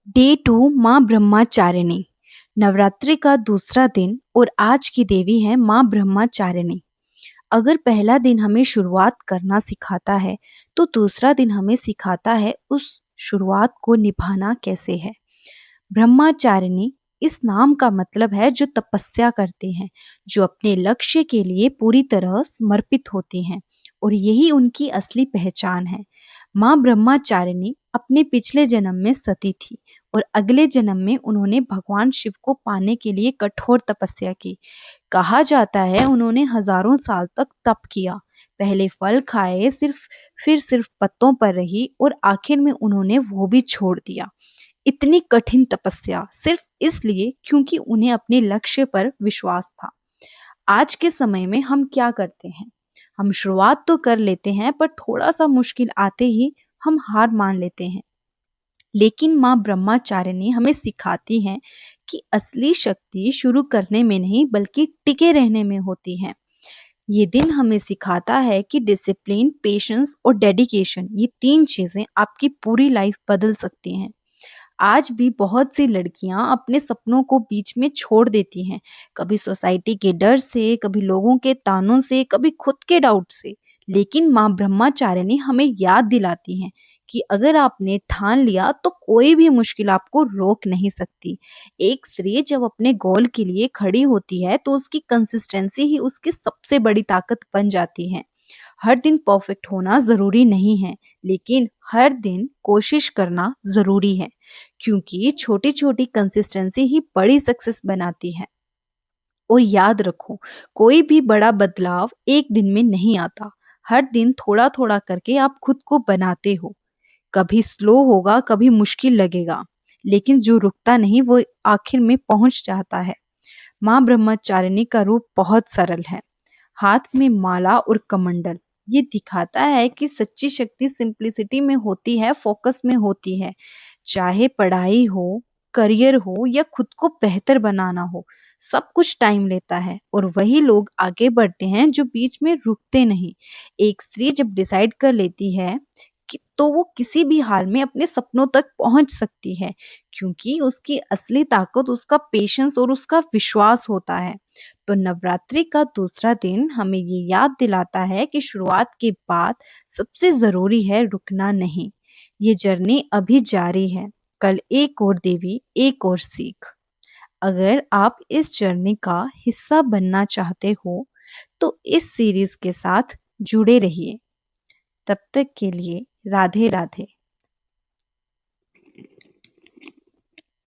Day 2 माँ ब्रह्मचारिणी। नवरात्रि का दूसरा दिन और आज की देवी है माँ ब्रह्मचारिणी। अगर पहला दिन हमें शुरुआत करना सिखाता है तो दूसरा दिन हमें सिखाता है उस शुरुआत को निभाना कैसे है। ब्रह्मचारिणी इस नाम का मतलब है जो तपस्या करते हैं, जो अपने लक्ष्य के लिए पूरी तरह समर्पित होती हैं, और यही उनकी असली पहचान है। माँ ब्रह्मचारिणी अपने पिछले जन्म में सती थी और अगले जन्म में उन्होंने भगवान शिव को पाने के लिए कठोर तपस्या की। कहा जाता है उन्होंने हजारों साल तक तप किया, पहले फल खाए, फिर सिर्फ पत्तों पर रही और आखिर में उन्होंने वो भी छोड़ दिया। इतनी कठिन तपस्या सिर्फ इसलिए क्योंकि उन्हें अपने लक्ष्य पर विश्वास था। आज के समय में हम क्या करते हैं? हम शुरुआत तो कर लेते हैं, पर थोड़ा सा मुश्किल आते ही हम हार मान लेते हैं। लेकिन माँ ब्रह्मचारिणी हमें सिखाती हैं कि असली शक्ति शुरू करने में नहीं बल्कि टिके रहने में होती है। ये दिन हमें सिखाता है कि डिसिप्लिन, पेशेंस और डेडिकेशन, ये 3 चीजें आपकी पूरी लाइफ बदल सकती हैं। आज भी बहुत सी लड़कियां अपने सपनों को बीच में छोड़ देती हैं, कभी सोसाइटी के डर से, कभी लोगों के तानों से, कभी खुद के डाउट से। लेकिन माँ ब्रह्मचारिणी हमें याद दिलाती हैं कि अगर आपने ठान लिया तो कोई भी मुश्किल आपको रोक नहीं सकती। एक स्त्री जब अपने गोल के लिए खड़ी होती है तो उसकी कंसिस्टेंसी ही उसकी सबसे बड़ी ताकत बन जाती है। हर दिन परफेक्ट होना जरूरी नहीं है, लेकिन हर दिन कोशिश करना जरूरी है, क्योंकि छोटी छोटी कंसिस्टेंसी ही बड़ी सक्सेस बनाती है। और याद रखो, कोई भी बड़ा बदलाव एक दिन में नहीं आता। हर दिन थोड़ा थोड़ा करके आप खुद को बनाते हो। कभी स्लो होगा, कभी मुश्किल लगेगा, लेकिन जो रुकता नहीं वो आखिर में पहुंच जाता है। माँ ब्रह्मचारिणी का रूप बहुत सरल है। हाथ में माला और कमंडल, ये दिखाता है कि सच्ची शक्ति सिंप्लिसिटी में होती है, फोकस में होती है। चाहे पढ़ाई हो, करियर हो या खुद को बेहतर बनाना हो, सब कुछ टाइम लेता है, और वही लोग आगे बढ़ते हैं जो बीच में रुकते नहीं। एक स्त्री जब डिसाइड कर लेती है कि तो वो किसी भी हाल में अपने सपनों तक पहुंच सकती है, क्योंकि उसकी असली ताकत उसका पेशेंस और उसका विश्वास होता है। तो नवरात्रि का दूसरा दिन हमें ये याद दिलाता है कि शुरुआत के बाद सबसे जरूरी है रुकना नहीं। ये जर्नी अभी जारी है, कल एक और देवी, एक और सीख। अगर आप इस जर्नी का हिस्सा बनना चाहते हो तो इस सीरीज के साथ जुड़े रहिए। तब तक के लिए राधे राधे।